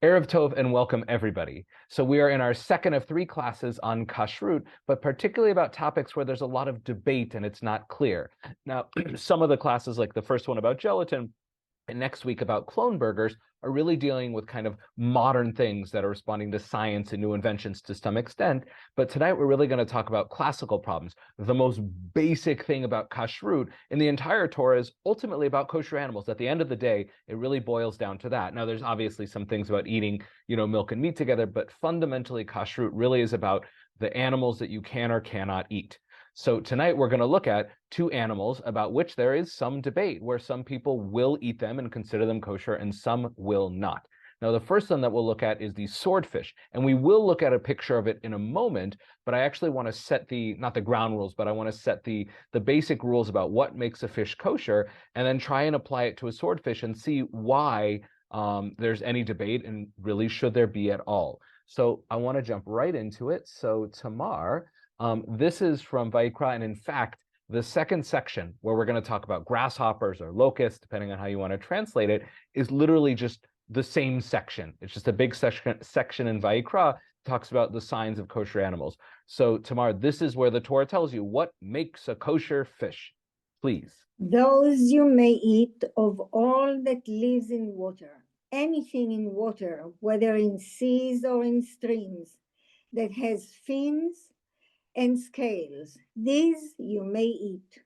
Erev Tov and welcome everybody. So we are in our second of three classes on kashrut, but particularly about topics where there's a lot of debate and it's not clear. Now, some of the classes, like the first one about gelatin, and next week about clone burgers, are really dealing with kind of modern things that are responding to science and new inventions to some extent. But tonight we're really going to talk about classical problems. The most basic thing about kashrut in the entire Torah is ultimately about kosher animals. At the end of the day, it really boils down to that. Now, there's obviously some things about eating, milk and meat together, but fundamentally kashrut really is about the animals that you can or cannot eat. So tonight we're going to look at two animals about which there is some debate, where some people will eat them and consider them kosher and some will not. Now, the first one that we'll look at is the swordfish, and we will look at a picture of it in a moment, but I actually want to set not the ground rules, but I want to set the basic rules about what makes a fish kosher, and then try and apply it to a swordfish and see why there's any debate, and really should there be at all. So I want to jump right into it. So Tamar, this is from Vayikra, and in fact, the second section where we're going to talk about grasshoppers or locusts, depending on how you want to translate it, is literally just the same section. It's just a big section in Vayikra talks about the signs of kosher animals. So Tamar, this is where the Torah tells you what makes a kosher fish. Please. Those you may eat of all that lives in water, anything in water, whether in seas or in streams, that has fins and scales, these you may eat.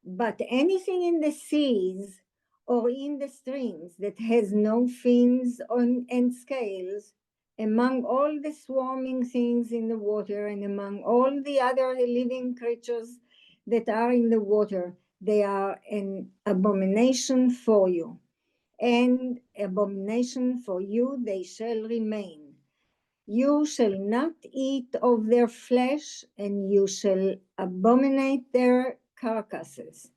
But anything in the seas or in the streams that has no fins and scales, among all the swarming things in the water and among all the other living creatures that are in the water, they are an abomination for you. And abomination for you they shall remain. You shall not eat of their flesh, and you shall abominate their carcasses.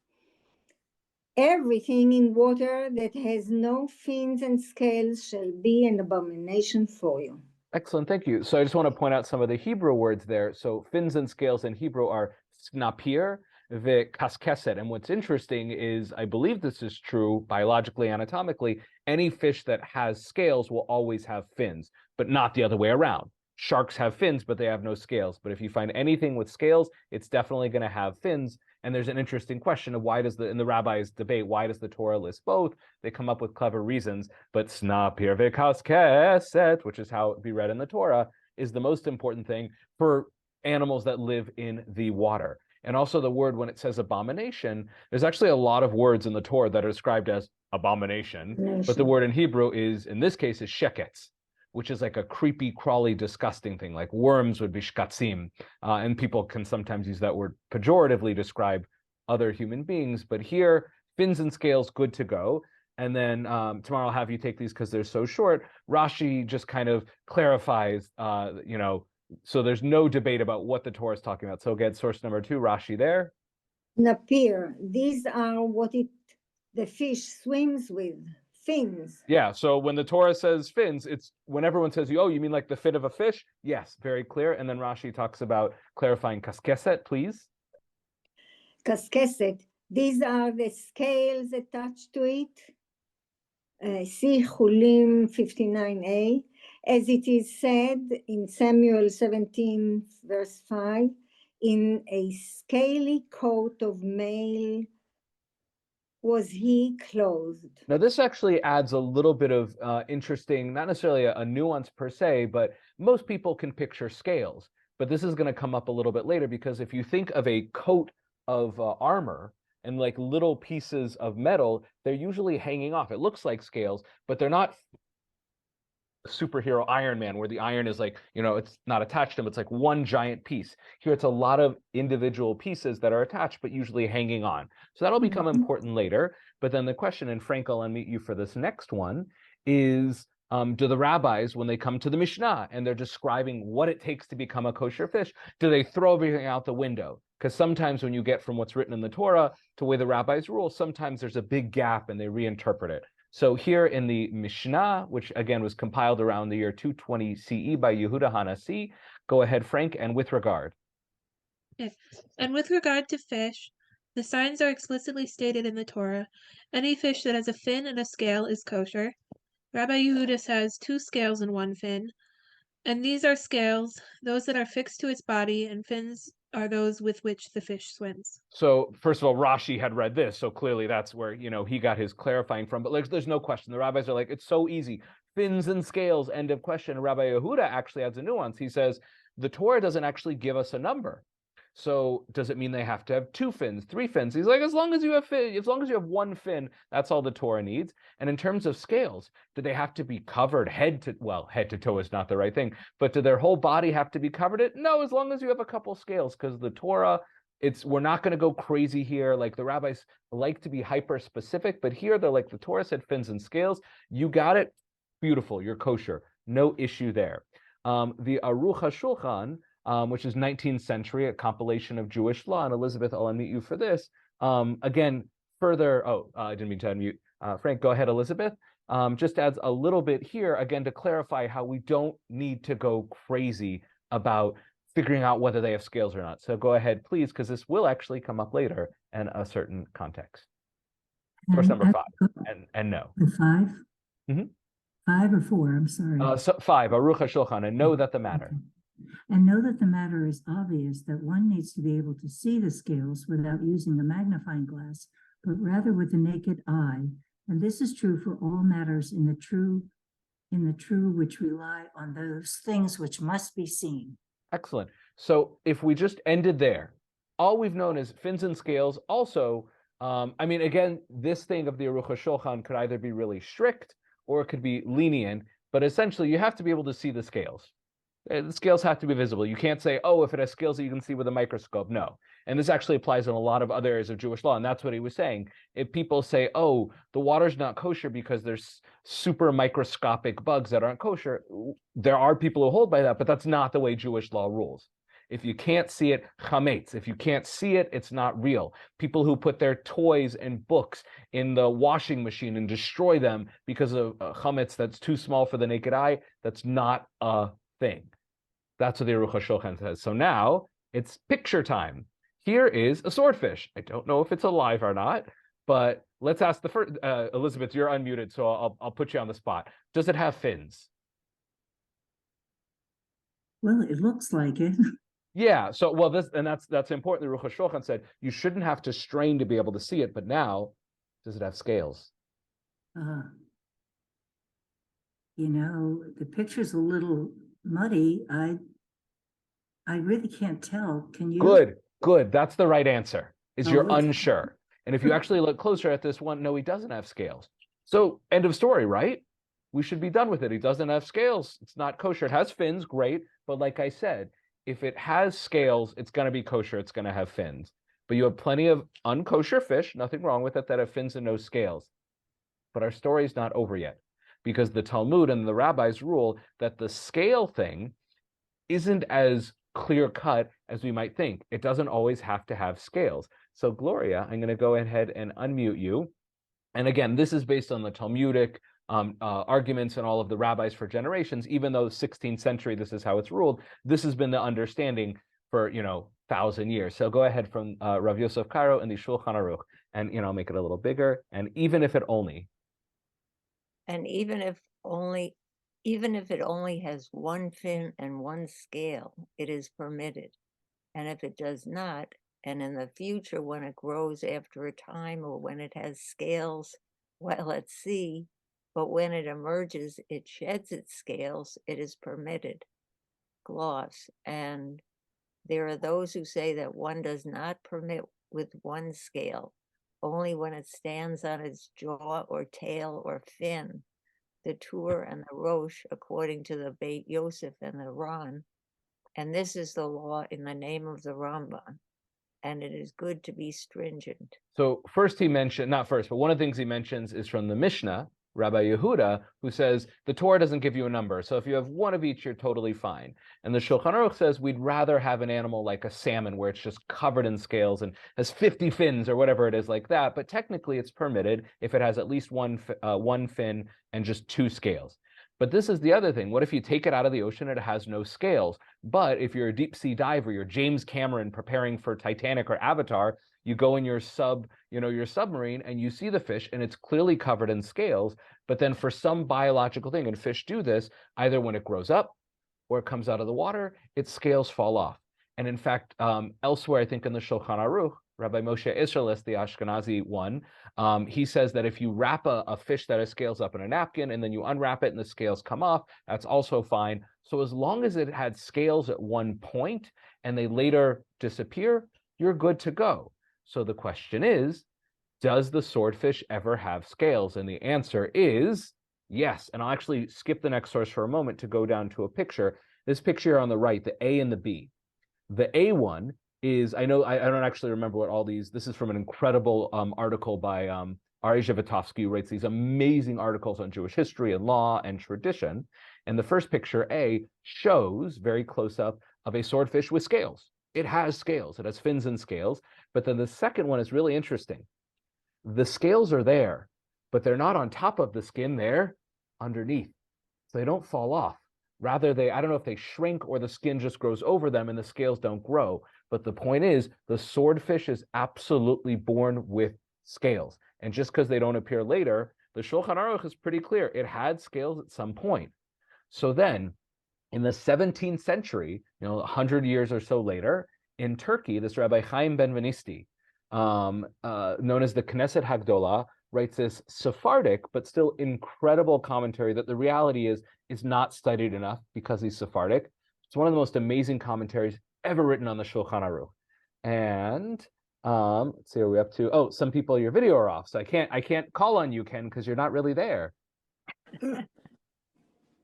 Everything in water that has no fins and scales shall be an abomination for you. Excellent, thank you. So I just want to point out some of the Hebrew words there. So fins and scales in Hebrew are snapir, v'kaskeset. And what's interesting is, I believe this is true biologically, anatomically, any fish that has scales will always have fins, but not the other way around. Sharks have fins, but they have no scales. But if you find anything with scales, it's definitely going to have fins. And there's an interesting question of in the rabbis' debate, why does the Torah list both? They come up with clever reasons, but snapir v'kaskeset, which is how it be read in the Torah, is the most important thing for animals that live in the water. And also the word, when it says abomination, there's actually a lot of words in the Torah that are described as abomination, but the word in Hebrew in this case, is sheketz, which is like a creepy, crawly, disgusting thing. Like worms would be shkatzim, and people can sometimes use that word pejoratively to describe other human beings. But here, fins and scales, good to go. And then tomorrow I'll have you take these because they're so short. Rashi just kind of clarifies, so there's no debate about what the Torah is talking about. So again, source number 2, Rashi there. Napir, these are what the fish swims with, fins. Yeah, so when the Torah says fins, it's when everyone says, oh, you mean like the fin of a fish? Yes, very clear. And then Rashi talks about clarifying kaskeset, please. Kaskeset, these are the scales attached to it. See Chulim 59a, as it is said in Samuel 17, verse 5, in a scaly coat of mail was he clothed. Now, this actually adds a little bit of interesting, not necessarily a nuance per se, but most people can picture scales. But this is going to come up a little bit later, because if you think of a coat of armor and like little pieces of metal, they're usually hanging off. It looks like scales, but they're not superhero Iron Man, where the iron is like, it's not attached to him. It's like one giant piece. Here, it's a lot of individual pieces that are attached, but usually hanging on. So that'll become important later. But then the question, and Frank, I'll unmute you for this next one, is do the rabbis, when they come to the Mishnah and they're describing what it takes to become a kosher fish, do they throw everything out the window? Because sometimes when you get from what's written in the Torah to the way the rabbis rule, sometimes there's a big gap and they reinterpret it. So here in the Mishnah, which again was compiled around the year 220 CE by Yehuda Hanasi, go ahead, Frank, and with regard. Yes. And with regard to fish, the signs are explicitly stated in the Torah. Any fish that has a fin and a scale is kosher. Rabbi Yehuda says 2 scales in one fin, and these are scales, those that are fixed to its body, and fins are those with which the fish swims. So first of all, Rashi had read this, so clearly that's where he got his clarifying from. But like, there's no question. The rabbis are like, it's so easy, fins and scales, end of question. Rabbi Yehuda actually adds a nuance. He says the Torah doesn't actually give us a number. So does it mean they have to have 2 fins, 3 fins? He's like, as long as you have 1 fin, that's all the Torah needs. And in terms of scales, do they have to be covered head to toe is not the right thing, but do their whole body have to be covered? No, as long as you have a couple scales, because the Torah, we're not going to go crazy here. Like the rabbis like to be hyper specific, but here they're like, the Torah said fins and scales. You got it. Beautiful. You're kosher. No issue there. The Aruch HaShulchan, which is 19th century, a compilation of Jewish law. And Elizabeth, I'll unmute you for this. Again, further, I didn't mean to unmute. Frank, go ahead, Elizabeth. Just adds a little bit here, again, to clarify how we don't need to go crazy about figuring out whether they have scales or not. So go ahead, please, because this will actually come up later in a certain context. Source number 5, and no. 5? Mm-hmm. 5 or 4, I'm sorry. So 5, Aruch HaShulchan, and know that the matter. Okay. And know that the matter is obvious, that one needs to be able to see the scales without using a magnifying glass, but rather with the naked eye. And this is true for all matters in the true which rely on those things which must be seen. Excellent. So if we just ended there, all we've known is fins and scales. Also, again, this thing of the Aruch HaShulchan could either be really strict or it could be lenient, but essentially you have to be able to see the scales. The scales have to be visible. You can't say, oh, if it has scales that you can see with a microscope. No. And this actually applies in a lot of other areas of Jewish law. And that's what he was saying. If people say, oh, the water's not kosher because there's super microscopic bugs that aren't kosher, there are people who hold by that, but that's not the way Jewish law rules. If you can't see it, chametz. If you can't see it, it's not real. People who put their toys and books in the washing machine and destroy them because of chametz that's too small for the naked eye, that's not a thing. That's what the Aruch HaShulchan says. So now it's picture time. Here is a swordfish. I don't know if it's alive or not, but let's ask the first. Elizabeth, you're unmuted, so I'll put you on the spot. Does it have fins? Well, it looks like it. Yeah. So that's important. The Aruch HaShulchan said you shouldn't have to strain to be able to see it, but now, does it have scales? The picture's a little muddy. I really can't tell. Can you? Good. That's the right answer. You're unsure. And if you actually look closer at this one, no, he doesn't have scales. So end of story, right? We should be done with it. He doesn't have scales. It's not kosher. It has fins, great. But like I said, if it has scales, it's going to be kosher. It's going to have fins. But you have plenty of unkosher fish, nothing wrong with it, that have fins and no scales. But our story's not over yet, because the Talmud and the rabbis rule that the scale thing isn't as clear-cut as we might think. It doesn't always have to have scales. So Gloria, I'm going to go ahead and unmute you. And again, this is based on the Talmudic arguments and all of the rabbis for generations. Even though 16th century, this is how it's ruled, this has been the understanding for 1,000 years. So go ahead from Rav Yosef Karo and the Shulchan Aruch, and I'll make it a little bigger. And even if it only has 1 fin and 1 scale, it is permitted. And if it does not, and in the future when it grows after a time, or when it has scales while at sea, but when it emerges, it sheds its scales, it is permitted. Gloss. And there are those who say that one does not permit with 1 scale, only when it stands on its jaw or tail or fin. The Tur and the Rosh, according to the Beit Yosef and the Ran. And this is the law in the name of the Ramban. And it is good to be stringent. So first he mentioned, not first, but one of the things he mentions is from the Mishnah, Rabbi Yehuda, who says the Torah doesn't give you a number. So if you have 1 of each, you're totally fine. And the Shulchan Aruch says we'd rather have an animal like a salmon where it's just covered in scales and has 50 fins or whatever it is like that. But technically it's permitted if it has at least one fin and just 2 scales. But this is the other thing. What if you take it out of the ocean and it has no scales? But if you're a deep sea diver, you're James Cameron preparing for Titanic or Avatar, you go in your submarine and you see the fish and it's clearly covered in scales. But then for some biological thing, and fish do this, either when it grows up or it comes out of the water, its scales fall off. And in fact, elsewhere, I think in the Shulchan Aruch, Rabbi Moshe Isserles, the Ashkenazi one, he says that if you wrap a fish that has scales up in a napkin and then you unwrap it and the scales come off, that's also fine. So as long as it had scales at one point and they later disappear, you're good to go. So the question is, does the swordfish ever have scales? And the answer is yes. And I'll actually skip the next source for a moment to go down to a picture. This picture on the right, the A and the B. The A one is, I don't actually remember what all these, this is from an incredible article by Ari Zhivatovsky, who writes these amazing articles on Jewish history and law and tradition. And the first picture, A, shows very close up of a swordfish with scales. It has scales, it has fins and scales. But then the second one is really interesting. The scales are there, but they're not on top of the skin, they're underneath. So they don't fall off. Rather, I don't know if they shrink or the skin just grows over them and the scales don't grow. But the point is, the swordfish is absolutely born with scales. And just because they don't appear later, the Shulchan Aruch is pretty clear. It had scales at some point. So then, in the 17th century, 100 years or so later, in Turkey, this Rabbi Chaim Ben-Venisti, known as the Knesset Hagdolah, writes this Sephardic, but still incredible commentary that the reality is not studied enough because he's Sephardic. It's one of the most amazing commentaries ever written on the Shulchan Aruch. And let's see, are we up to? Oh, some people, your video are off, so I can't call on you, Ken, because you're not really there.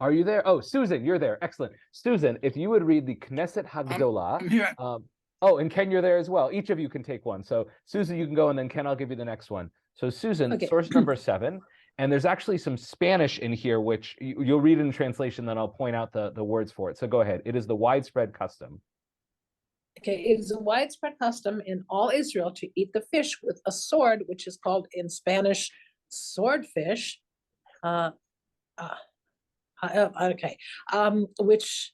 Are you there? Oh, Susan, you're there. Excellent. Susan, if you would read the Knesset Hagdolah. I'm here. Oh, and Ken, you're there as well. Each of you can take one. So Susan, you can go, and then Ken, I'll give you the next one. So Susan, Okay. source number 7, and there's actually some Spanish in here, which you'll read in translation, then I'll point out the words for it. So go ahead. It is the widespread custom. Okay, it is a widespread custom in all Israel to eat the fish with a sword, which is called in Spanish swordfish. Which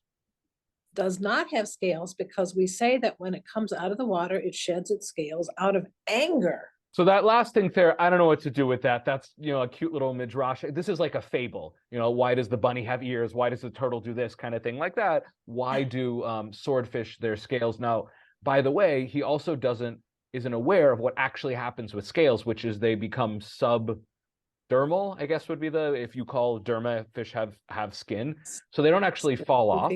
does not have scales, because we say that when it comes out of the water, it sheds its scales out of anger. So that last thing there, I don't know what to do with that. That's, a cute little midrash. This is like a fable. Why does the bunny have ears? Why does the turtle do this kind of thing like that? Why do swordfish their scales? Now, by the way, he also isn't aware of what actually happens with scales, which is they become subdermal, I guess would be if you call derma, fish have skin. So they don't actually fall off.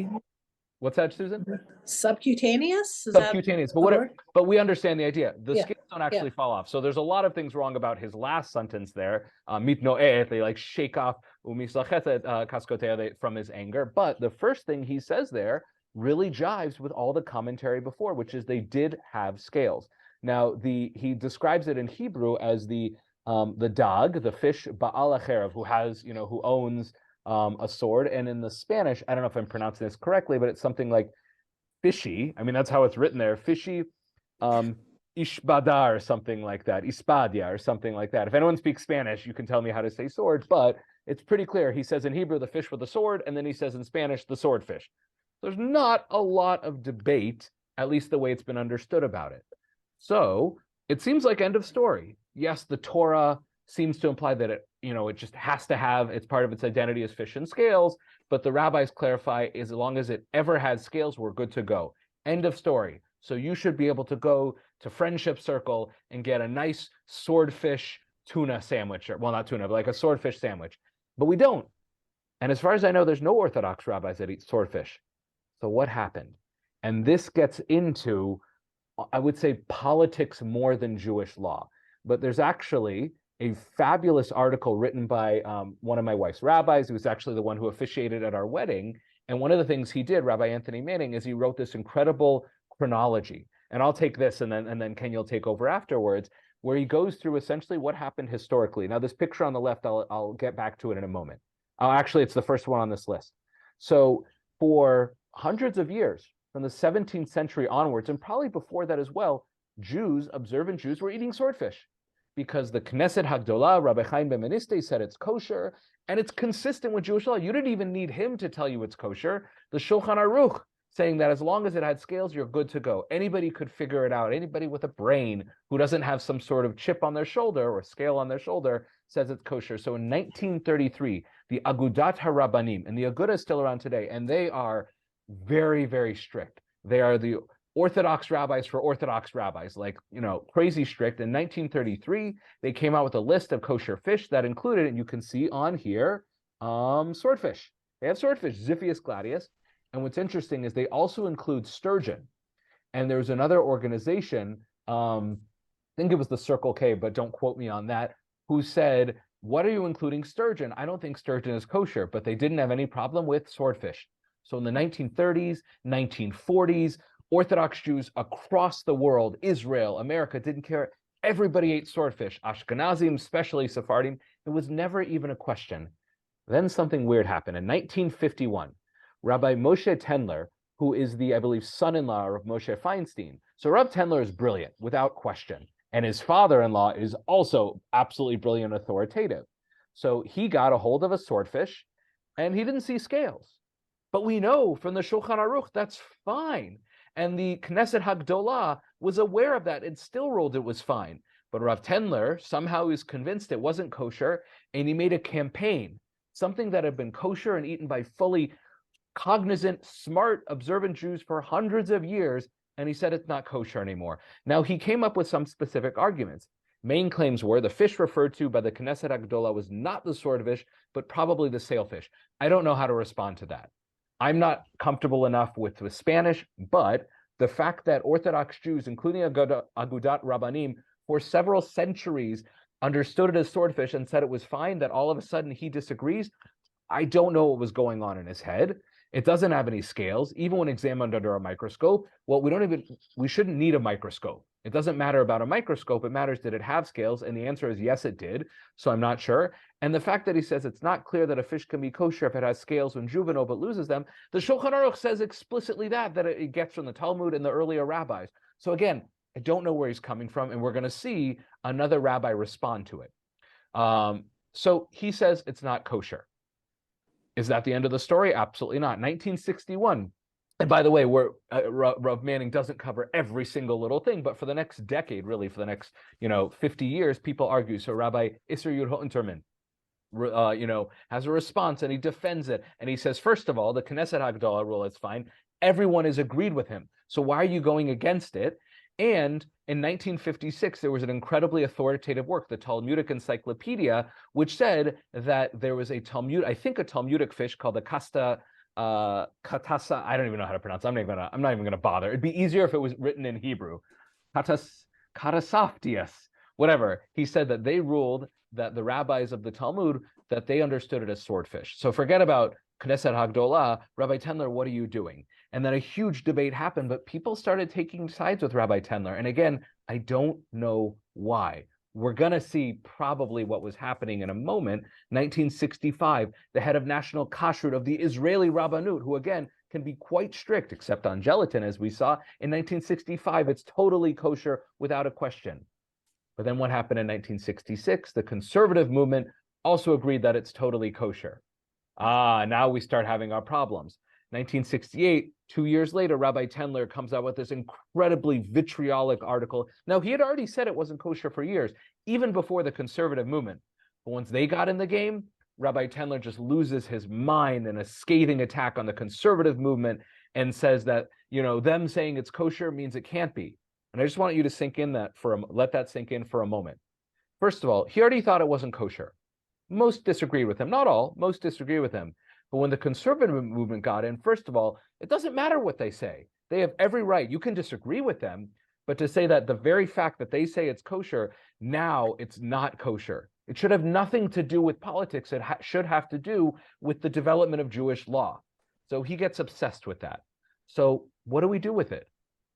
What's that, Susan? Subcutaneous? Subcutaneous, but we understand the idea. The Yeah, scales don't actually fall off. So there's a lot of things wrong about his last sentence there. Mitnoeh, they like shake off umislachetet kaskotea from his anger. But the first thing he says there really jives with all the commentary before, which is they did have scales. Now he describes it in Hebrew as the dog, the fish Ba'al HaCherev, who owns a sword, and in the Spanish, I don't know if I'm pronouncing this correctly, but it's something like fishy. I mean, that's how it's written there. Fishy, ishbada or something like that. Ispadia or something like that. If anyone speaks Spanish, you can tell me how to say sword, but it's pretty clear. He says in Hebrew, the fish with the sword, and then he says in Spanish, the swordfish. There's not a lot of debate, at least the way it's been understood about it. So it seems like end of story. Yes, the Torah seems to imply that it just has to have, it's part of its identity as fish and scales, but the rabbis clarify as long as it ever has scales, we're good to go. End of story. So you should be able to go to Friendship Circle and get a nice swordfish tuna sandwich, or well, not tuna, but like a swordfish sandwich. But we don't. And as far as I know, there's no Orthodox rabbis that eat swordfish. So what happened? And this gets into, I would say, politics more than Jewish law. But there's actually a fabulous article written by one of my wife's rabbis, who was actually the one who officiated at our wedding. And one of the things he did, Rabbi Anthony Manning, is he wrote this incredible chronology. And I'll take this, and then Ken, you'll take over afterwards, where he goes through essentially what happened historically. Now, this picture on the left, I'll get back to it in a moment. Actually, it's the first one on this list. So for hundreds of years, from the 17th century onwards, and probably before that as well, observant Jews were eating swordfish, because the Knesset Hagdolah, Rabbi Chaim Ben-Venisti, said it's kosher, and it's consistent with Jewish law. You didn't even need him to tell you it's kosher. The Shulchan Aruch saying that as long as it had scales, you're good to go. Anybody could figure it out. Anybody with a brain who doesn't have some sort of chip on their shoulder or scale on their shoulder says it's kosher. So in 1933, the Agudat HaRabbanim, and the Aguda is still around today, and they are very, very strict. They are the Orthodox rabbis for Orthodox rabbis, like, crazy strict. In 1933, they came out with a list of kosher fish that included, and you can see on here, swordfish. They have swordfish, Xiphias gladius. And what's interesting is they also include sturgeon. And there's another organization, I think it was the Circle K, but don't quote me on that, who said, what are you including sturgeon? I don't think sturgeon is kosher, but they didn't have any problem with swordfish. So in the 1930s, 1940s, Orthodox Jews across the world, Israel, America, didn't care. Everybody ate swordfish, Ashkenazim, especially Sephardim. It was never even a question. Then something weird happened. In 1951, Rabbi Moshe Tendler, who is the, I believe, son-in-law of Moshe Feinstein. So Rav Tendler is brilliant, without question. And his father-in-law is also absolutely brilliant, authoritative. So he got a hold of a swordfish, and he didn't see scales. But we know from the Shulchan Aruch that's fine. And the Knesset Hagdolah was aware of that and still ruled it was fine. But Rav Tendler somehow is convinced it wasn't kosher, and he made a campaign, something that had been kosher and eaten by fully cognizant, smart, observant Jews for hundreds of years, and he said it's not kosher anymore. Now, he came up with some specific arguments. Main claims were the fish referred to by the Knesset Hagdolah was not the swordfish, but probably the sailfish. I don't know how to respond to that. I'm not comfortable enough with Spanish, but the fact that Orthodox Jews, including Agudat Rabbanim, for several centuries understood it as swordfish and said it was fine, that all of a sudden he disagrees, I don't know what was going on in his head. It doesn't have any scales, even when examined under a microscope. Well, we shouldn't need a microscope. It doesn't matter about a microscope. It matters, did it have scales? And the answer is yes, it did. So I'm not sure. And the fact that he says it's not clear that a fish can be kosher if it has scales when juvenile but loses them, the Shulchan Aruch says explicitly that it gets from the Talmud and the earlier rabbis. So again, I don't know where he's coming from, and we're going to see another rabbi respond to it. So he says it's not kosher. Is that the end of the story? Absolutely not. 1961. And by the way, Rav Manning doesn't cover every single little thing, but for the next decade, really, for the next 50 years, people argue. So Rabbi Isser Yud Unterman, has a response, and he defends it, and he says, first of all, the Knesset Hagdolah rule is fine. Everyone has agreed with him. So why are you going against it? And in 1956, there was an incredibly authoritative work, the Talmudic Encyclopedia, which said that there was a Talmudic fish called the katasa. I don't even know how to pronounce it. I'm not even gonna bother. It'd be easier if it was written in Hebrew. Katasaftias, whatever. He said that they ruled that the rabbis of the Talmud, that they understood it as swordfish. So forget about Knesset Hagdolah, Rabbi Tendler, what are you doing? And then a huge debate happened, but people started taking sides with Rabbi Tendler. And again, I don't know why. We're going to see probably what was happening in a moment. 1965, the head of national kashrut of the Israeli Rabbanut, who again can be quite strict, except on gelatin, as we saw. In 1965, it's totally kosher without a question. But then what happened in 1966? The conservative movement also agreed that it's totally kosher. Now we start having our problems. 1968, 2 years later, Rabbi Tendler comes out with this incredibly vitriolic article. Now, he had already said it wasn't kosher for years, even before the conservative movement. But once they got in the game, Rabbi Tendler just loses his mind in a scathing attack on the conservative movement and says that, them saying it's kosher means it can't be. And I just want you to let that sink in for a moment. First of all, he already thought it wasn't kosher. Most disagree with him. Not all, most disagree with him. But when the conservative movement got in, first of all, it doesn't matter what they say. They have every right. You can disagree with them, but to say that the very fact that they say it's kosher, now it's not kosher. It should have nothing to do with politics. It should have to do with the development of Jewish law. So he gets obsessed with that. So what do we do with it?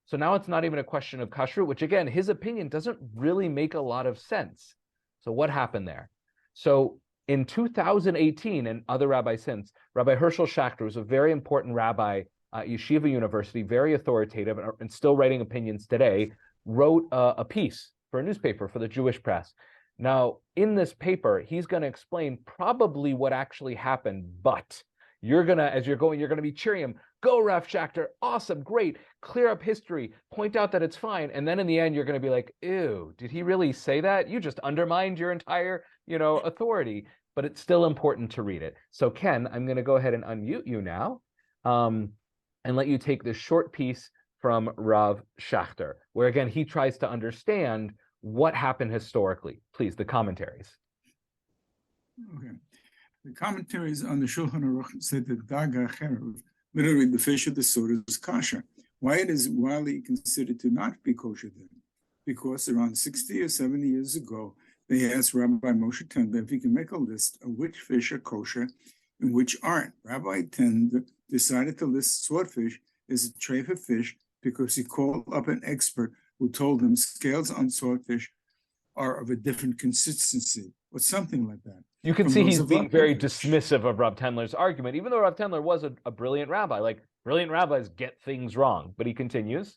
So now it's not even a question of kashrut, which again, his opinion doesn't really make a lot of sense. So what happened there? So in 2018, and other rabbis since, Rabbi Herschel Schachter was a very important rabbi at Yeshiva University, very authoritative, and still writing opinions today, wrote a piece for a newspaper for the Jewish press. Now, in this paper, he's going to explain probably what actually happened, but you're gonna, as you're going, you're gonna be cheering him. Go, Rav Schachter, awesome, great, clear up history, point out that it's fine, and then in the end, you're gonna be like, ew, did he really say that? You just undermined your entire, authority. But it's still important to read it. So Ken, I'm gonna go ahead and unmute you now, and let you take this short piece from Rav Schachter, where again, he tries to understand what happened historically. Please, the commentaries. Okay. The commentaries on the Shulchan Aruch said that Daga Cherev, literally the fish of the sword, is kosher. Why it is widely considered to not be kosher then? Because around 60 or 70 years ago, they asked Rabbi Moshe Tender if he can make a list of which fish are kosher and which aren't. Rabbi Tender decided to list swordfish as a treifa fish because he called up an expert who told him scales on swordfish are of a different consistency, or something like that. You can see he's being very dismissive of Rav Tendler's argument, even though Rav Tendler was a brilliant rabbi. Like, brilliant rabbis get things wrong, but he continues.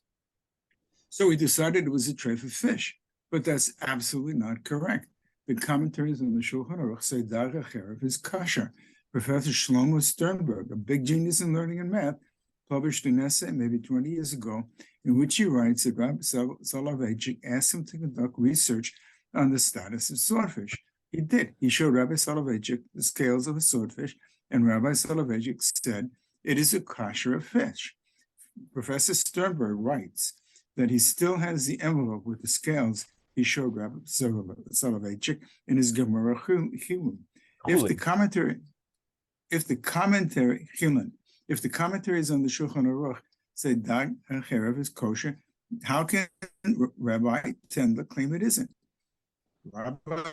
So he decided it was a treifa fish, but that's absolutely not correct. The commentaries on the Shulchan Aruch say Daga Cherev is kosher. Professor Shlomo Sternberg, a big genius in learning and math, published an essay maybe 20 years ago in which he writes that Rabbi Soloveitchik asked him to conduct research on the status of swordfish. He did. He showed Rabbi Soloveitchik the scales of a swordfish, and Rabbi Soloveitchik said it is a kosher fish. Professor Sternberg writes that he still has the envelope with the scales he showed Rabbi Soloveitchik in his Gemara Chilun. If the commentaries on the Shulchan Aruch say Dag HaCherev is kosher, how can Rabbi Tendler claim it isn't? Rabbi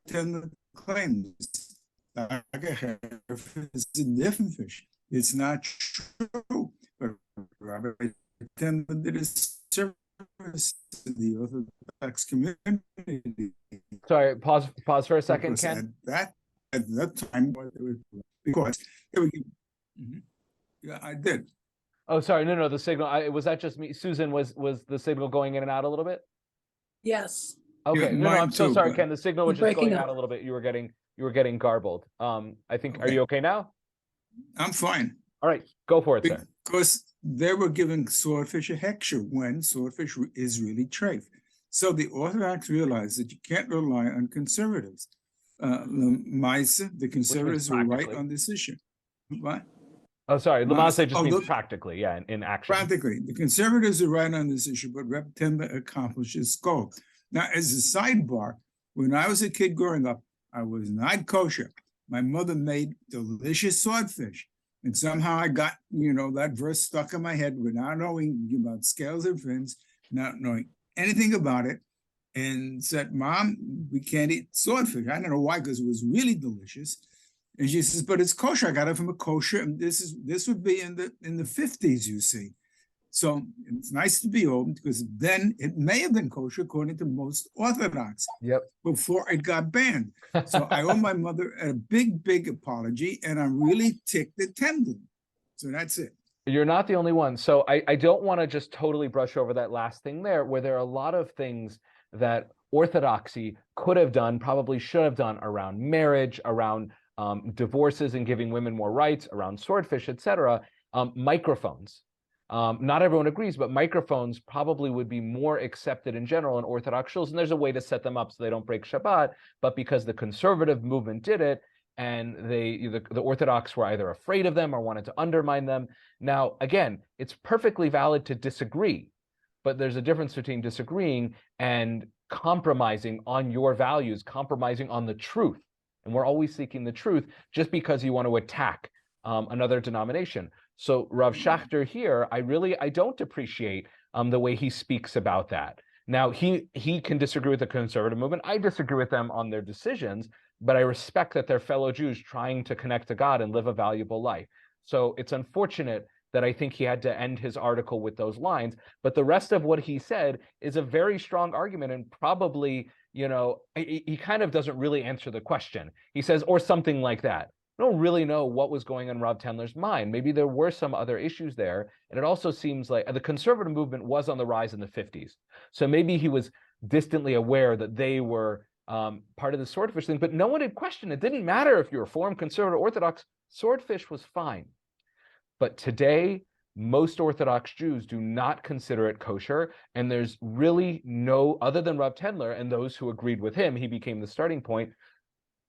Tendler claims Dag HaCherev is a different fish. It's not true. But Rabbi Tendler did a service to the Orthodox community. Sorry, pause for a second, Ken. At that time, because they were giving, yeah, I did. Oh, sorry, no, the signal. Was that just me? Susan, was the signal going in and out a little bit? Yes. Okay, Yeah, no, I'm so too, sorry, Ken. The signal was just breaking going up. out a little bit. You were getting garbled. I think. Are Okay. you okay now? I'm fine. All right, go for it, sir. Because they were giving swordfish a hechsher when swordfish is really treif. So the Orthodox realized that you can't rely on conservatives. The conservatives were right on this issue. What? Oh, sorry. Lamasse just means look, practically, yeah, in action. practically, the conservatives are right on this issue, but Reb Tendler accomplished his goal. Now, as a sidebar, when I was a kid growing up, I was not kosher. My mother made delicious swordfish, and somehow I got, that verse stuck in my head without knowing about scales and fins, not knowing anything about it, and said, "Mom, we can't eat swordfish." I don't know why, because it was really delicious. And she says, "But it's kosher. I got it from a kosher." And this would be in the 50s, you see. So it's nice to be old, because then it may have been kosher according to most Orthodox. Yep. Before it got banned. So I owe my mother a big apology, and I'm really ticked at Tendler. So that's it. You're not the only one. So I don't want to just totally brush over that last thing there, where there are a lot of things that Orthodoxy could have done, probably should have done around marriage, around divorces and giving women more rights, around swordfish, etc. Microphones. Not everyone agrees, but microphones probably would be more accepted in general in Orthodox shuls, and there's a way to set them up so they don't break Shabbat. But because the conservative movement did it, and the Orthodox were either afraid of them or wanted to undermine them. Now, again, it's perfectly valid to disagree, but there's a difference between disagreeing and compromising on your values, compromising on the truth. And we're always seeking the truth just because you want to attack another denomination. So Rav Schachter here, I don't appreciate the way he speaks about that. Now, he can disagree with the conservative movement. I disagree with them on their decisions, but I respect that they're fellow Jews trying to connect to God and live a valuable life. So it's unfortunate that I think he had to end his article with those lines. But the rest of what he said is a very strong argument, and probably, he kind of doesn't really answer the question. He says, or something like that. I don't really know what was going on in Rav Tendler's mind. Maybe there were some other issues there. And it also seems like the conservative movement was on the rise in the 50s. So maybe he was distantly aware that they were part of the swordfish thing, but no one had questioned it. It didn't matter if you were Reform, conservative, Orthodox. swordfish was fine. But today, most Orthodox Jews do not consider it kosher, and there's really no, other than Rav Tendler and those who agreed with him, he became the starting point,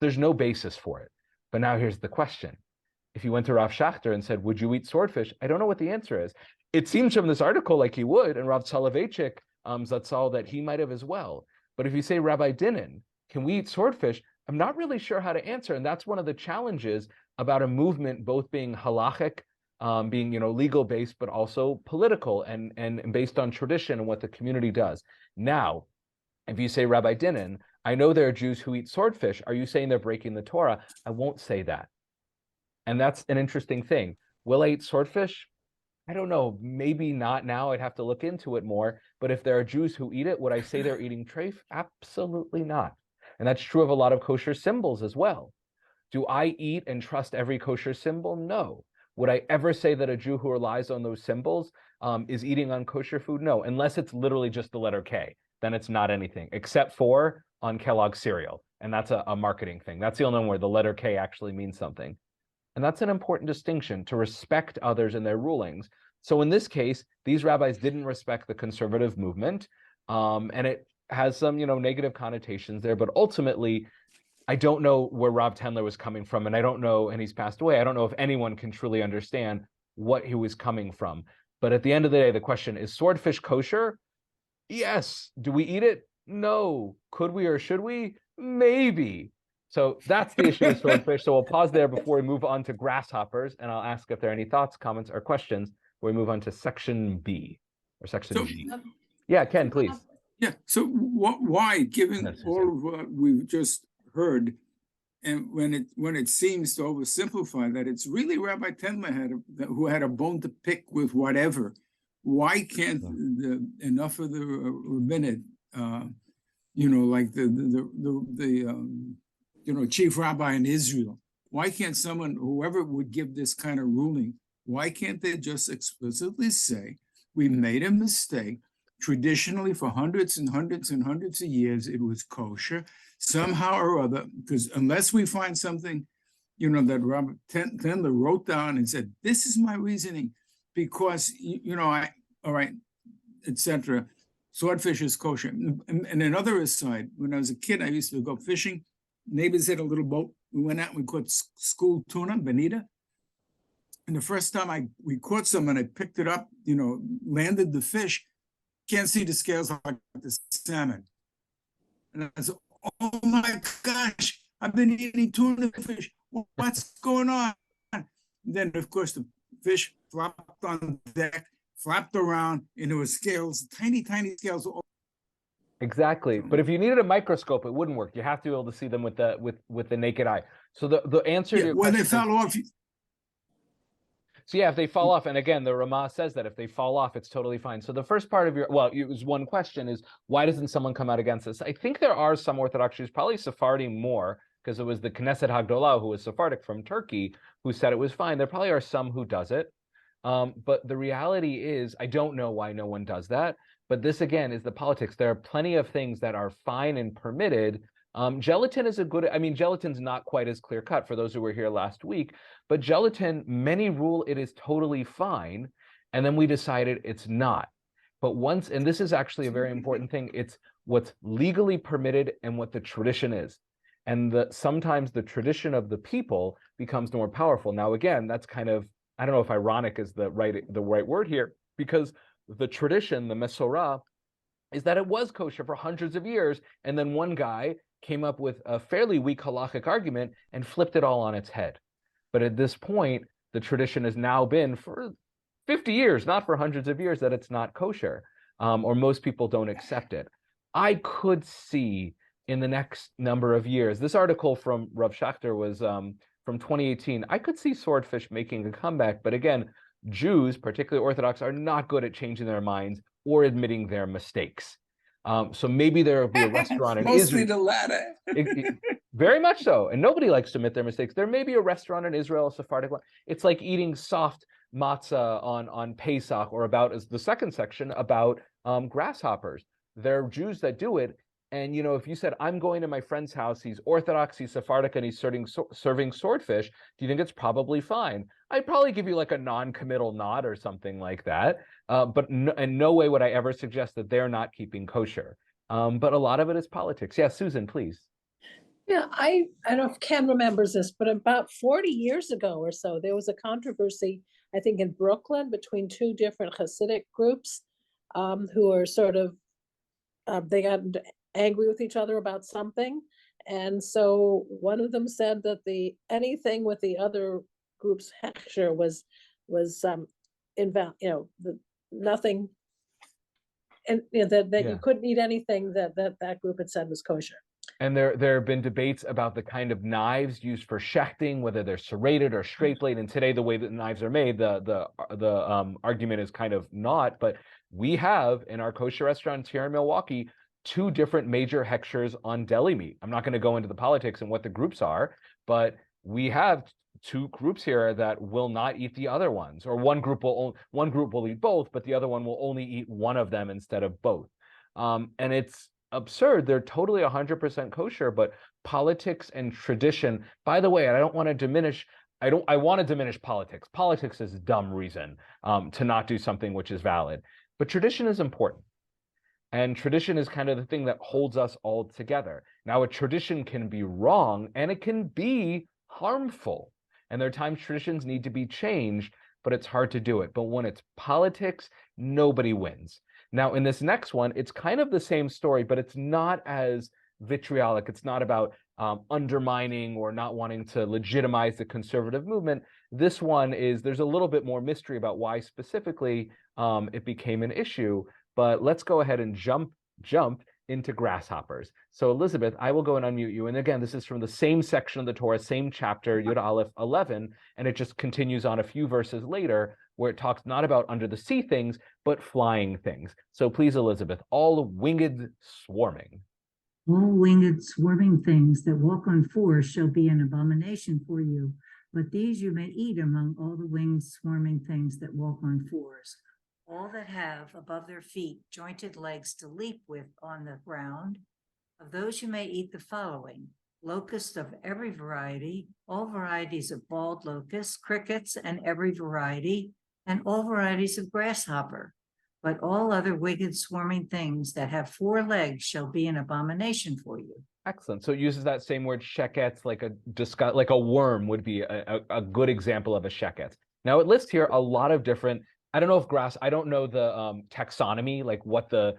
there's no basis for it. But now here's the question. If you went to Rav Schachter and said, would you eat swordfish? I don't know what the answer is. It seems from this article like he would, and Rav Soloveitchik, Zatzal, that he might have as well. But if you say, Rabbi Dinan, can we eat swordfish? I'm not really sure how to answer. And that's one of the challenges about a movement both being halachic, being legal based, but also political and based on tradition and what the community does. Now, if you say, Rabbi Dinan, I know there are Jews who eat swordfish. Are you saying they're breaking the Torah? I won't say that. And that's an interesting thing. Will I eat swordfish? I don't know. Maybe not now. I'd have to look into it more. But if there are Jews who eat it, would I say they're eating treif? Absolutely not. And that's true of a lot of kosher symbols as well. Do I eat and trust every kosher symbol? No. Would I ever say that a Jew who relies on those symbols is eating on kosher food? No, unless it's literally just the letter K. Then it's not anything, except for on Kellogg's cereal. And that's a marketing thing. That's the only one where the letter K actually means something. And that's an important distinction, to respect others and their rulings. So in this case, these rabbis didn't respect the conservative movement, and it has some, negative connotations there. But ultimately, I don't know where Rav Tendler was coming from, and I don't know, and he's passed away. I don't know if anyone can truly understand what he was coming from. But at the end of the day, the question is swordfish kosher? Yes. Do we eat it? No. Could we or should we? Maybe. So that's the issue with swordfish. So we'll pause there before we move on to grasshoppers, and I'll ask if there are any thoughts, comments, or questions before we move on to section B or section G. Yeah, Ken, please. Yeah. So why, given all of what we've just heard, and when it seems to oversimplify that it's really Rabbi Tendler who had a bone to pick with whatever, why can't enough of the rabbinate, like the chief rabbi in Israel, why can't someone, whoever would give this kind of ruling, why can't they just explicitly say, we made a mistake? Traditionally, for hundreds and hundreds and hundreds of years, it was kosher. Somehow or other, because unless we find something, that Rabbi Tendler wrote down and said, this is my reasoning, because, all right, etc. Swordfish is kosher. And another aside, when I was a kid, I used to go fishing. Neighbors had a little boat. We went out and we caught school tuna, bonita. And the first time we caught some and I picked it up, landed the fish, can't see the scales like the salmon. And I said, oh my gosh, I've been eating tuna fish. What's going on? And then, of course, the fish flopped on deck, flapped around, and there were scales, tiny, tiny scales. Exactly. But if you needed a microscope, it wouldn't work. You have to be able to see them with the naked eye. So the answer to your question, they fell off. So yeah, if they fall off, and again, the Ramah says that if they fall off, it's totally fine. So the first part of it was one question is, why doesn't someone come out against this? I think there are some Orthodox Jews, probably Sephardi more, because it was the Knesset Hagdolah, who was Sephardic from Turkey, who said it was fine. There probably are some who does it. But the reality is, I don't know why no one does that. But this, again, is the politics. There are plenty of things that are fine and permitted. Gelatin is gelatin's not quite as clear cut for those who were here last week, but gelatin, many rule it is totally fine. And then we decided it's not. But once, and this is actually a very important thing, it's what's legally permitted and what the tradition is. And sometimes the tradition of the people becomes more powerful. Now, again, that's kind of, I don't know if ironic is the right word here, because the tradition, the Mesorah, is that it was kosher for hundreds of years. And then one guy came up with a fairly weak halachic argument and flipped it all on its head. But at this point, the tradition has now been for 50 years, not for hundreds of years, that it's not kosher, or most people don't accept it. I could see in the next number of years, this article from Rav Schachter was from 2018, I could see swordfish making a comeback. But again, Jews, particularly Orthodox, are not good at changing their minds or admitting their mistakes. So maybe there will be a restaurant in Mostly Israel. the latter. Very much so. And nobody likes to admit their mistakes. There may be a restaurant in Israel, a Sephardic one. It's like eating soft matzah on Pesach, or about, as the second section, about grasshoppers. There are Jews that do it, And, if you said, I'm going to my friend's house, he's Orthodox, he's Sephardic, and he's serving swordfish, do you think it's probably fine? I'd probably give you like a non-committal nod or something like that. But in no way would I ever suggest that they're not keeping kosher. But a lot of it is politics. Yeah, Susan, please. Yeah, I don't know if Ken remembers this, but about 40 years ago or so, there was a controversy, I think in Brooklyn, between two different Hasidic groups who are sort of, they got angry with each other about something. And so one of them said that anything with the other group's hechsher was nothing, and that you couldn't eat anything that group had said was kosher. And there have been debates about the kind of knives used for shechting, whether they're serrated or straight blade. And today, the way that knives are made, the argument is kind of not. But we have in our kosher restaurants here in Milwaukee 2 different major hechshers on deli meat. I'm not going to go into the politics and what the groups are, but we have 2 groups here that will not eat the other ones, or one group will eat both, but the other one will only eat one of them instead of both. And it's absurd. They're totally 100% kosher, but politics and tradition, by the way, I don't want to diminish, I want to diminish politics. Politics is a dumb reason to not do something which is valid, but tradition is important. And tradition is kind of the thing that holds us all together. Now, a tradition can be wrong and it can be harmful. And there are times traditions need to be changed, but it's hard to do it. But when it's politics, nobody wins. Now, in this next one, it's kind of the same story, but it's not as vitriolic. It's not about undermining or not wanting to legitimize the conservative movement. This one there's a little bit more mystery about why specifically it became an issue. But let's go ahead and jump into grasshoppers. So Elizabeth, I will go and unmute you. And again, this is from the same section of the Torah, same chapter, Yud Aleph 11, and it just continues on a few verses later, where it talks not about under the sea things, but flying things. So please, Elizabeth, all winged swarming. All winged swarming things that walk on 4 shall be an abomination for you, but these you may eat among all the winged swarming things that walk on 4s. All that have above their feet jointed legs to leap with on the ground, of those you may eat the following: locusts of every variety, all varieties of bald locusts, crickets and every variety, and all varieties of grasshopper. But all other winged swarming things that have 4 legs shall be an abomination for you. Excellent. So it uses that same word sheketz, like a worm would be a good example of a sheketz. Now it lists here a lot of different, I don't know the taxonomy, like what the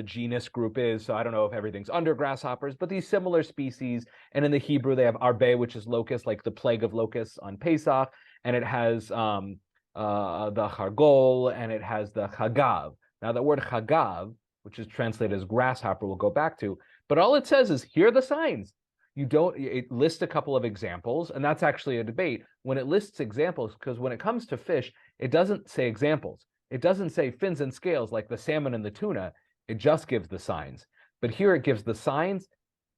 genus group is. So I don't know if everything's under grasshoppers, but these similar species. And in the Hebrew, they have arbe, which is locust, like the plague of locusts on Pesach. And it has the chargol, and it has the chagav. Now the word chagav, which is translated as grasshopper, we'll go back to. But all it says is, here are the signs. It lists a couple of examples, and that's actually a debate when it lists examples, because when it comes to fish, it doesn't say examples. It doesn't say fins and scales like the salmon and the tuna. It just gives the signs. But here it gives the signs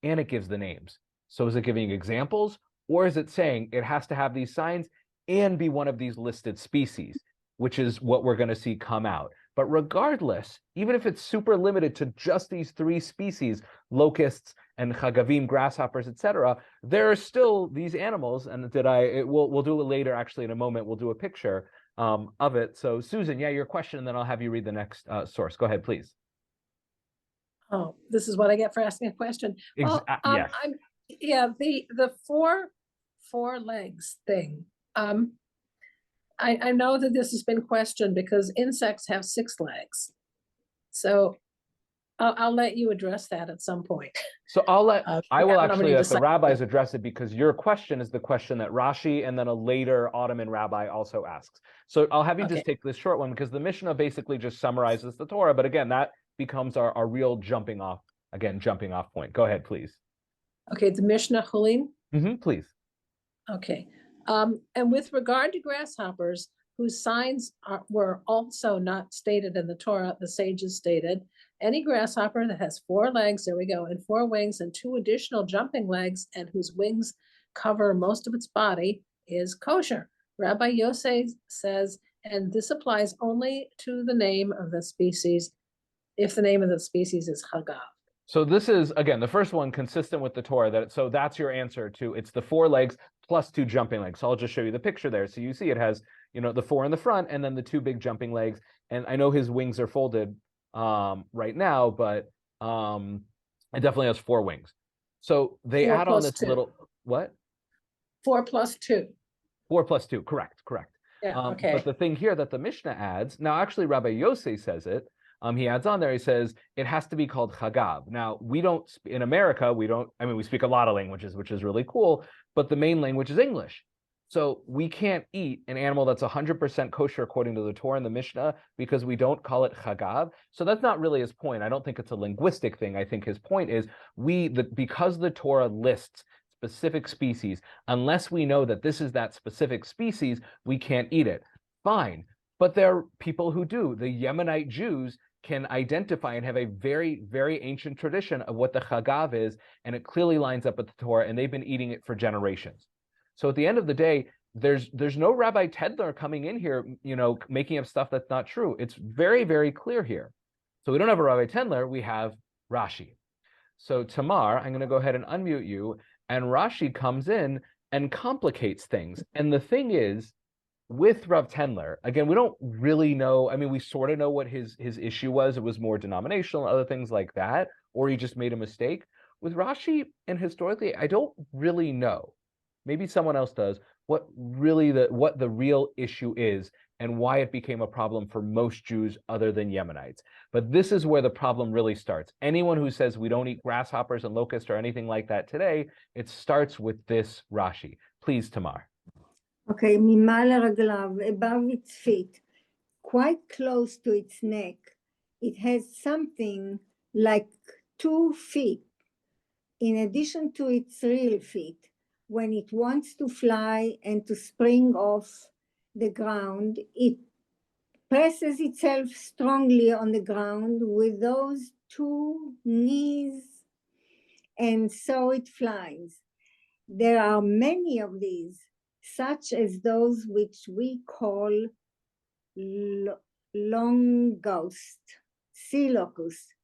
and it gives the names. So is it giving examples, or is it saying it has to have these signs and be one of these listed species, which is what we're going to see come out? But regardless, even if it's super limited to just these 3 species, locusts and chagavim, grasshoppers, etc., there are still these animals, and we'll do it later, actually, in a moment. We'll do a picture of it. So Susan, yeah, your question, and then I'll have you read the next source. Go ahead, please. Oh, this is what I get for asking a question. Yes. The four legs thing. I know that this has been questioned because insects have 6 legs. So I'll let you address that at some point. So I will actually let the rabbis address it, because your question is the question that Rashi and then a later Ottoman rabbi also asks. So I'll have you just take this short one, because the Mishnah basically just summarizes the Torah. But again, that becomes our real jumping off point. Go ahead, please. Okay, the Mishnah Chulin. Please. Okay. And with regard to grasshoppers, whose signs were also not stated in the Torah, the sages stated, any grasshopper that has 4 legs, there we go, and 4 wings and 2 additional jumping legs, and whose wings cover most of its body, is kosher. Rabbi Yosef says, and this applies only to the name of the species, if the name of the species is chagav. So this is, again, the first one consistent with the Torah. So that's your answer to, it's the 4 legs plus 2 jumping legs. So I'll just show you the picture there. So you see it has, the 4 in the front and then the 2 big jumping legs. And I know his wings are folded right now, but it definitely has 4 wings. So they 4 add on plus this 2. little, what? 4 plus 2. 4 plus 2, correct. Yeah, But okay. the thing here that the Mishnah adds, now actually Rabbi Yossi says it, he adds on there, he says, it has to be called chagav. Now, we don't, in America, we speak a lot of languages, which is really cool, but the main language is English. So we can't eat an animal that's 100% kosher according to the Torah and the Mishnah because we don't call it chagav. So that's not really his point. I don't think it's a linguistic thing. I think his point is because the Torah lists specific species, unless we know that this is that specific species, we can't eat it. Fine. But there are people who do. The Yemenite Jews can identify and have a very, very ancient tradition of what the chagav is, and it clearly lines up with the Torah, and they've been eating it for generations. So at the end of the day, there's no Rabbi Tedler coming in here, making up stuff that's not true. It's very, very clear here. So we don't have a Rabbi Tedler, we have Rashi. So Tamar, I'm going to go ahead and unmute you, and Rashi comes in and complicates things. And the thing is, with Rav Tendler, again, we don't really know. I mean, we sort of know what his issue was. It was more denominational, other things like that, or he just made a mistake. With Rashi and historically, I don't really know. Maybe someone else does. What the real issue is and why it became a problem for most Jews other than Yemenites. But this is where the problem really starts. Anyone who says we don't eat grasshoppers and locusts or anything like that today, it starts with this Rashi. Please, Tamar. Okay, ממעל רגליו, above its feet, quite close to its neck, it has something like 2 feet, in addition to its real feet. When it wants to fly and to spring off the ground, it presses itself strongly on the ground with those 2 knees, and so it flies. There are many of these, such as those which we call longoust, sea locust,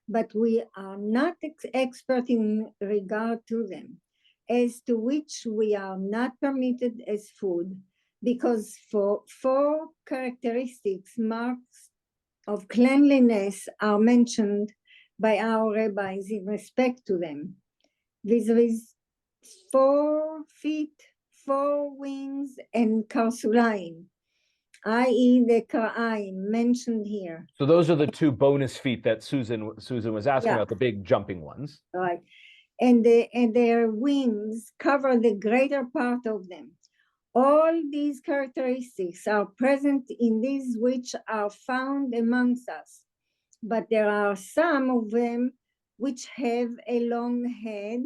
but we are not expert in regard to them, as to which we are not permitted as food, because for 4 characteristics, marks of cleanliness are mentioned by our rabbis in respect to them. Vis-a-vis 4 feet, 4 wings, and karsulaim, i.e. the kara'im mentioned here. So those are the 2 bonus feet that Susan was asking about, the big jumping ones. Right. And their wings cover the greater part of them. All these characteristics are present in these which are found amongst us, but there are some of them which have a long head,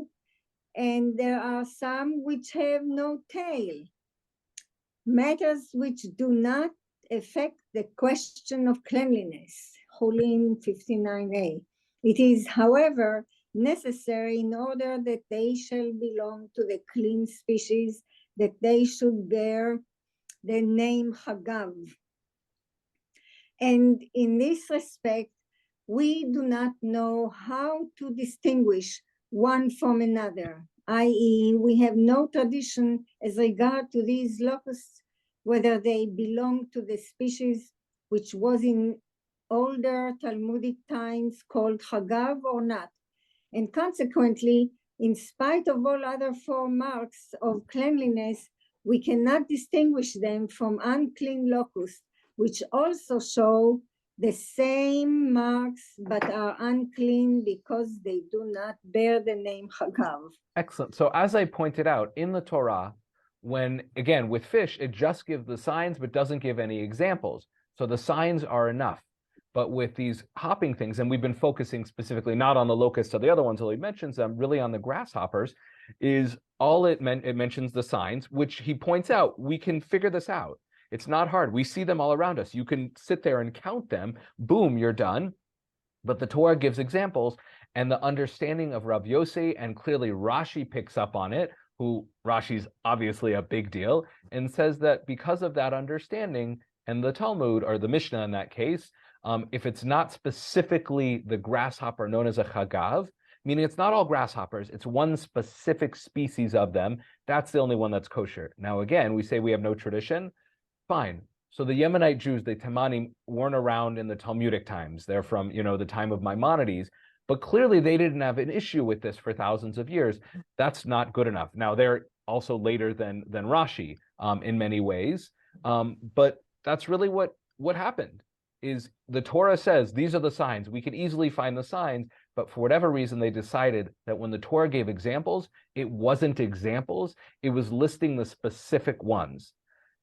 and there are some which have no tail, matters which do not affect the question of cleanliness, Chulin 59a. It is, however, necessary in order that they shall belong to the clean species, that they should bear the name Chagav. And in this respect, we do not know how to distinguish one from another, i.e. we have no tradition as regard to these locusts, whether they belong to the species which was in older Talmudic times called Chagav or not. And consequently, in spite of all other 4 marks of cleanliness, we cannot distinguish them from unclean locusts, which also show the same marks but are unclean because they do not bear the name Chagav. Excellent. So as I pointed out in the Torah, when, again, with fish, it just gives the signs but doesn't give any examples. So the signs are enough. But with these hopping things, and we've been focusing specifically not on the locusts or the other ones, although he mentions them, really on the grasshoppers, is all it mentions the signs, which he points out, we can figure this out. It's not hard. We see them all around us. You can sit there and count them. Boom, you're done. But the Torah gives examples, and the understanding of Rav Yossi, and clearly Rashi picks up on it, who Rashi's obviously a big deal, and says that because of that understanding, and the Talmud, or the Mishnah in that case, If it's not specifically the grasshopper known as a chagav, meaning it's not all grasshoppers, it's one specific species of them, that's the only one that's kosher. Now, again, we say we have no tradition. Fine. So the Yemenite Jews, the Temanim, weren't around in the Talmudic times. They're from, the time of Maimonides. But clearly they didn't have an issue with this for thousands of years. That's not good enough. Now, they're also later than Rashi in many ways. But that's really what happened, is the Torah says these are the signs. We could easily find the signs, but for whatever reason, they decided that when the Torah gave examples, it wasn't examples. It was listing the specific ones.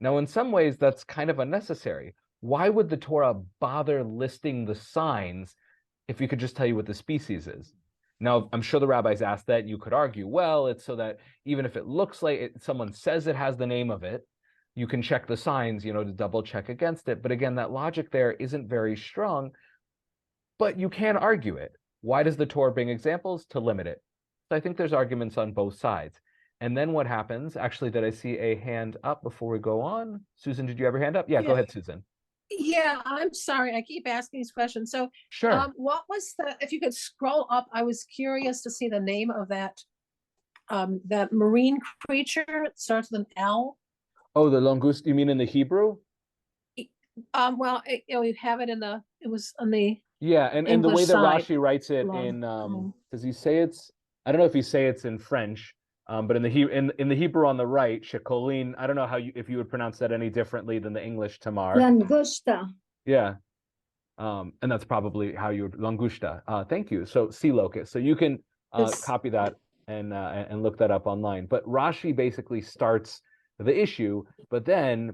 Now, in some ways, that's kind of unnecessary. Why would the Torah bother listing the signs if you could just tell you what the species is? Now, I'm sure the rabbis asked that. You could argue, well, it's so that even if it looks like someone says it has the name of it, you can check the signs, to double check against it. But again, that logic there isn't very strong, but you can argue it. Why does the Torah bring examples? To limit it. So I think there's arguments on both sides. And then what happens? Actually, did I see a hand up before we go on? Susan, did you have your hand up? Yeah, go ahead, Susan. Yeah, I'm sorry. I keep asking these questions. So, Sure. what was if you could scroll up, I was curious to see the name of that marine creature. It starts with an L. Oh, the langoust, you mean in the Hebrew? Well, you have it it was on the Yeah, and the way English that side. Rashi writes it does he say I don't know if he say it's in French, but in the Hebrew on the right, shekolin, I don't know if you would pronounce that any differently than the English tamar. Langosta. Yeah. And that's probably how you would langusta. Thank you. So sea locust. So you can copy that and look that up online. But Rashi basically starts the issue, but then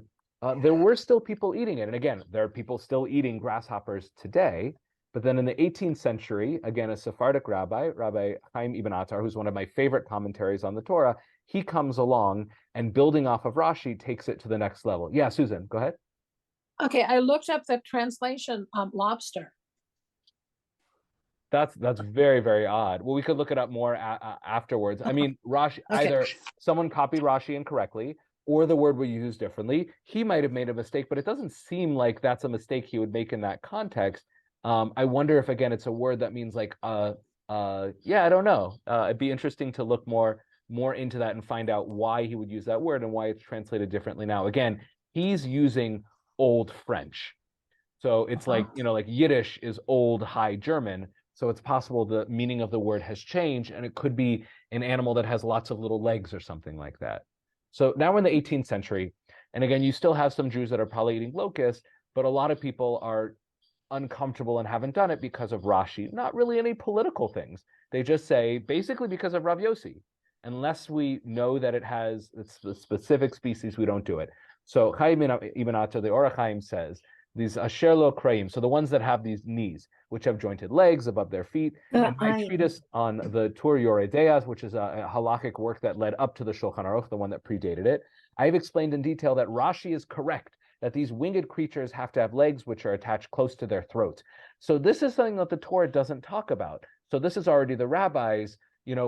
there were still people eating it. And again, there are people still eating grasshoppers today. But then in the 18th century, again, a Sephardic rabbi, Rabbi Chaim Ibn Attar, who's one of my favorite commentaries on the Torah, he comes along and, building off of Rashi, takes it to the next level. Yeah, Susan, go ahead. Okay, I looked up the translation, lobster. That's very, very odd. Well, we could look it up more afterwards. I mean, Rashi, either someone copied Rashi incorrectly, or the word was used differently. He might have made a mistake, but it doesn't seem like that's a mistake he would make in that context. I wonder if, again, it's a word that means like, yeah, I don't know. It'd be interesting to look more into that and find out why he would use that word and why it's translated differently now. Again, he's using Old French. So it's like Yiddish is Old High German. So it's possible the meaning of the word has changed, and it could be an animal that has lots of little legs or something like that. So now we're in the 18th century. And again, you still have some Jews that are probably eating locusts, but a lot of people are uncomfortable and haven't done it because of Rashi, not really any political things. They just say basically because of Rav Yossi. Unless we know that it's a specific species, we don't do it. So Chaim Ibn Attar, the Orach Chaim, says these asher lo kraim, so the ones that have these knees, which have jointed legs above their feet. And my treatise on the Tur Yoreh De'ah, which is a halakhic work that led up to the Shulchan Aruch, the one that predated it, I've explained in detail that Rashi is correct, that these winged creatures have to have legs which are attached close to their throats. So this is something that the Torah doesn't talk about. So this is already the rabbis,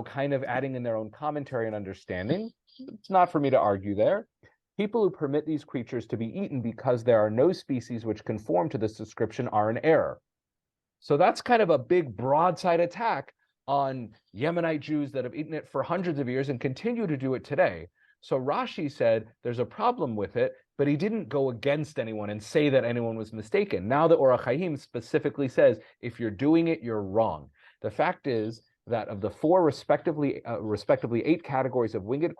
kind of adding in their own commentary and understanding. It's not for me to argue there. People who permit these creatures to be eaten because there are no species which conform to this description are in error. So that's kind of a big broadside attack on Yemenite Jews that have eaten it for hundreds of years and continue to do it today. So Rashi said there's a problem with it, but he didn't go against anyone and say that anyone was mistaken. Now the Orach Chaim specifically says, if you're doing it, you're wrong. The fact is that of the four respectively 8 categories of winged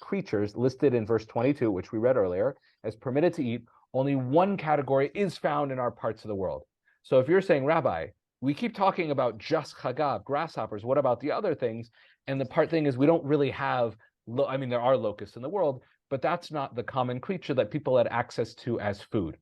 creatures listed in verse 22, which we read earlier, as permitted to eat, only one category is found in our parts of the world. So if you're saying, Rabbi, we keep talking about just chagav, grasshoppers, what about the other things? And the thing is, we don't really have, there are locusts in the world, but that's not the common creature that people had access to as food.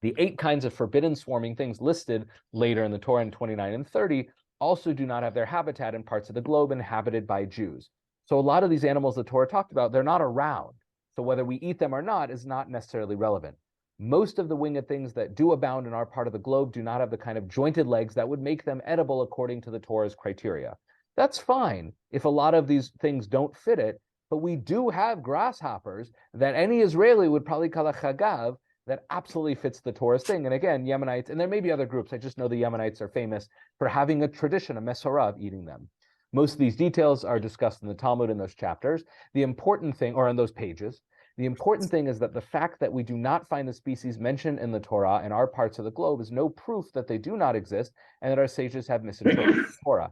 The 8 kinds of forbidden swarming things listed later in the Torah in 29 and 30 also do not have their habitat in parts of the globe inhabited by Jews. So a lot of these animals the Torah talked about, they're not around. So whether we eat them or not is not necessarily relevant. Most of the winged things that do abound in our part of the globe do not have the kind of jointed legs that would make them edible according to the Torah's criteria. That's fine if a lot of these things don't fit it, but we do have grasshoppers that any Israeli would probably call a chagav that absolutely fits the Torah's thing. And again, Yemenites, and there may be other groups, I just know the Yemenites are famous for having a tradition, a mesorah, of eating them. Most of these details are discussed in the Talmud in those chapters. The important thing, or in those pages, the important thing is that the fact that we do not find the species mentioned in the Torah in our parts of the globe is no proof that they do not exist and that our sages have misinterpreted the Torah.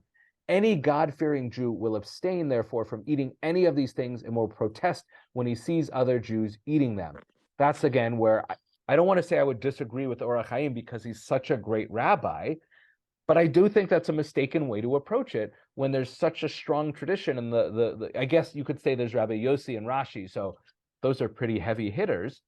Any God-fearing Jew will abstain, therefore, from eating any of these things and will protest when he sees other Jews eating them. That's, again, where I don't want to say I would disagree with Orach Chaim because he's such a great rabbi, but I do think that's a mistaken way to approach it when there's such a strong tradition. And I guess you could say there's Rabbi Yossi and Rashi, so those are pretty heavy hitters.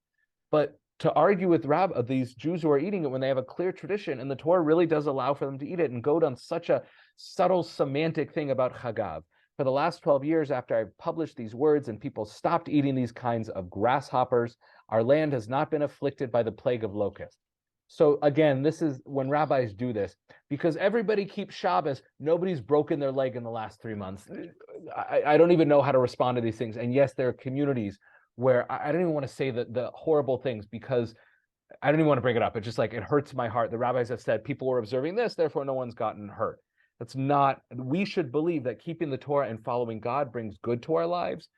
But to argue with these Jews who are eating it when they have a clear tradition, and the Torah really does allow for them to eat it, and go on such a subtle semantic thing about Chagav. For the last 12 years after I've published these words and people stopped eating these kinds of grasshoppers, our land has not been afflicted by the plague of locusts. So again, this is when rabbis do this, because everybody keeps Shabbos, nobody's broken their leg in the last 3 months. I don't even know how to respond to these things. And yes, there are communities where I don't even want to say the horrible things because I don't even want to bring it up. It's just like, it hurts my heart. The rabbis have said people were observing this, therefore no one's gotten hurt. That's not, we should believe that keeping the Torah and following God brings good to our lives.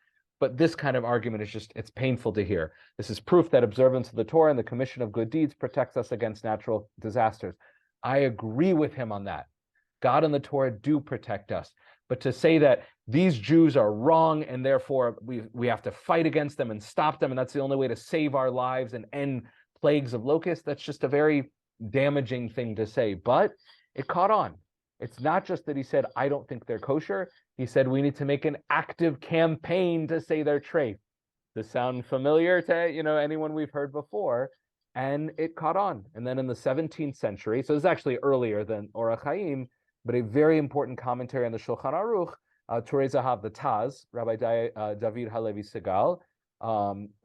But this kind of argument is just, it's painful to hear. This is proof that observance of the Torah and the commission of good deeds protects us against natural disasters. I agree with him on that. God and the Torah do protect us. But to say that these Jews are wrong and therefore we have to fight against them and stop them, and that's the only way to save our lives and end plagues of locusts, that's just a very damaging thing to say. But it caught on. It's not just that he said, I don't think they're kosher. He said, we need to make an active campaign to say they're treif. Does this sound familiar to anyone we've heard before? And it caught on. And then in the 17th century, so it's actually earlier than Orach Chaim, but a very important commentary on the Shulchan Aruch, Turei Zahav, the Taz, Rabbi David Halevi Segal,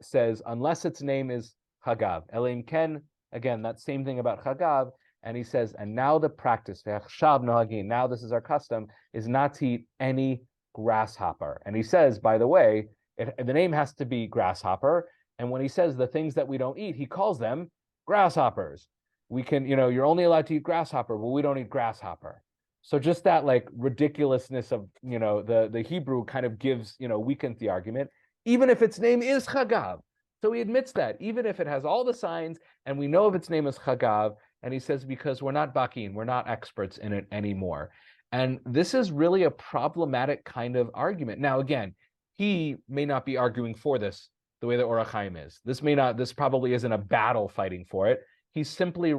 says, unless its name is Chagav, Elim Ken, again, that same thing about Chagav. And he says, and now the practice, now this is our custom, is not to eat any grasshopper. And he says, by the way, the name has to be grasshopper. And when he says the things that we don't eat, he calls them grasshoppers. We can, you're only allowed to eat grasshopper, but we don't eat grasshopper. So just that like ridiculousness of, the Hebrew kind of gives, weakens the argument, even if its name is Chagav. So he admits that, even if it has all the signs and we know if its name is Chagav, and he says, because we're not bakin, we're not experts in it anymore. And this is really a problematic kind of argument. Now, again, he may not be arguing for this the way that Orach Chaim is. This probably isn't a battle fighting for it. He's simply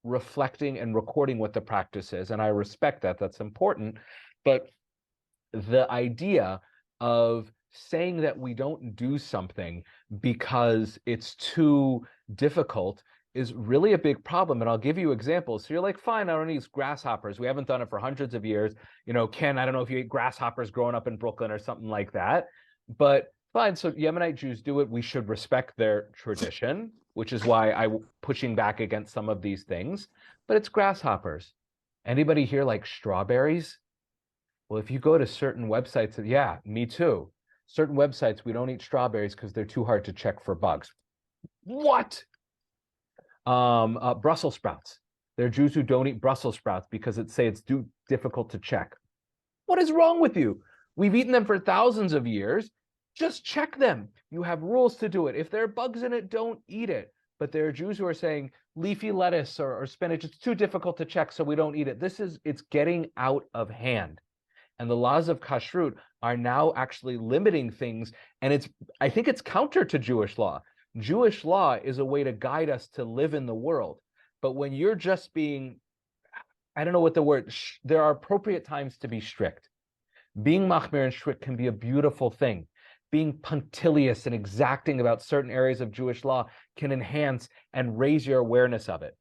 reflecting and recording what the practice is. And I respect that, that's important. But the idea of saying that we don't do something because it's too difficult is really a big problem. And I'll give you examples. So you're like, fine, I don't eat grasshoppers. We haven't done it for hundreds of years. Ken, I don't know if you ate grasshoppers growing up in Brooklyn or something like that, but fine. So Yemenite Jews do it. We should respect their tradition, which is why I'm pushing back against some of these things, but it's grasshoppers. Anybody here like strawberries? Well, if you go to certain websites, yeah, me too. Certain websites, we don't eat strawberries because they're too hard to check for bugs. What? Brussels sprouts. There are Jews who don't eat Brussels sprouts because it's too difficult to check. What is wrong with you? We've eaten them for thousands of years. Just check them. You have rules to do it. If there are bugs in it, don't eat it. But there are Jews who are saying leafy lettuce or spinach, it's too difficult to check, so we don't eat it. It's getting out of hand. And the laws of kashrut are now actually limiting things. And I think it's counter to Jewish law. Jewish law is a way to guide us to live in the world. But when you're just being, I don't know what the word, there are appropriate times to be strict. Being machmir and strict can be a beautiful thing. Being punctilious and exacting about certain areas of Jewish law can enhance and raise your awareness of it.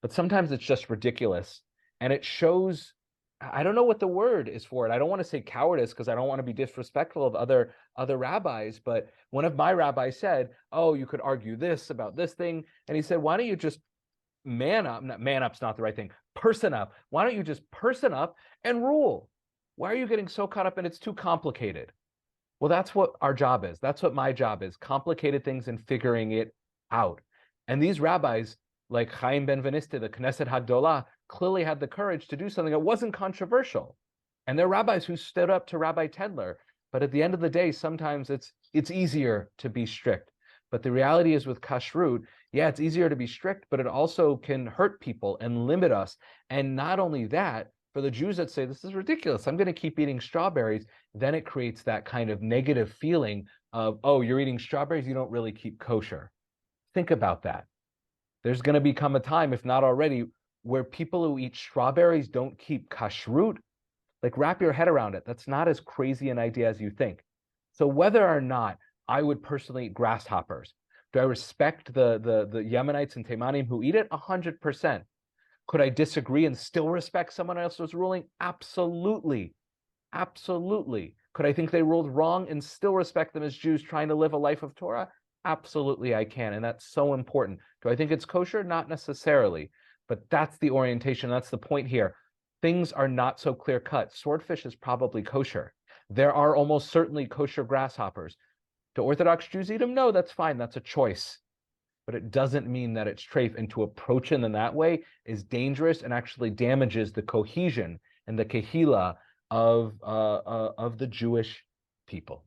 But sometimes it's just ridiculous. And it shows, I don't know what the word is for it. I don't want to say cowardice because I don't want to be disrespectful of other rabbis, but one of my rabbis said, oh, you could argue this about this thing. And he said, why don't you just man up? Man up's not the right thing. Person up. Why don't you just person up and rule? Why are you getting so caught up in it's too complicated? Well, that's what our job is. That's what my job is. Complicated things and figuring it out. And these rabbis, like Chaim Ben Veniste, the Knesset Hadolah, clearly had the courage to do something that wasn't controversial. And they're rabbis who stood up to Rabbi Tendler. But at the end of the day, sometimes it's easier to be strict. But the reality is with kashrut, yeah, it's easier to be strict, but it also can hurt people and limit us. And not only that, for the Jews that say, this is ridiculous, I'm going to keep eating strawberries, then it creates that kind of negative feeling of, oh, you're eating strawberries, you don't really keep kosher. Think about that. There's going to become a time, if not already, where people who eat strawberries don't keep kashrut. Like, wrap your head around it. That's not as crazy an idea as you think. So whether or not I would personally eat grasshoppers, do I respect the Yemenites and Teimanim who eat it? 100%. Could I disagree and still respect someone else's ruling? Absolutely. Absolutely. Could I think they ruled wrong and still respect them as Jews trying to live a life of Torah? Absolutely, I can. And that's so important. Do I think it's kosher? Not necessarily. But that's the orientation. That's the point here. Things are not so clear cut. Swordfish is probably kosher. There are almost certainly kosher grasshoppers. Do Orthodox Jews eat them? No, that's fine. That's a choice. But it doesn't mean that it's treif. And to approach it in that way is dangerous and actually damages the cohesion and the kehila of the Jewish people.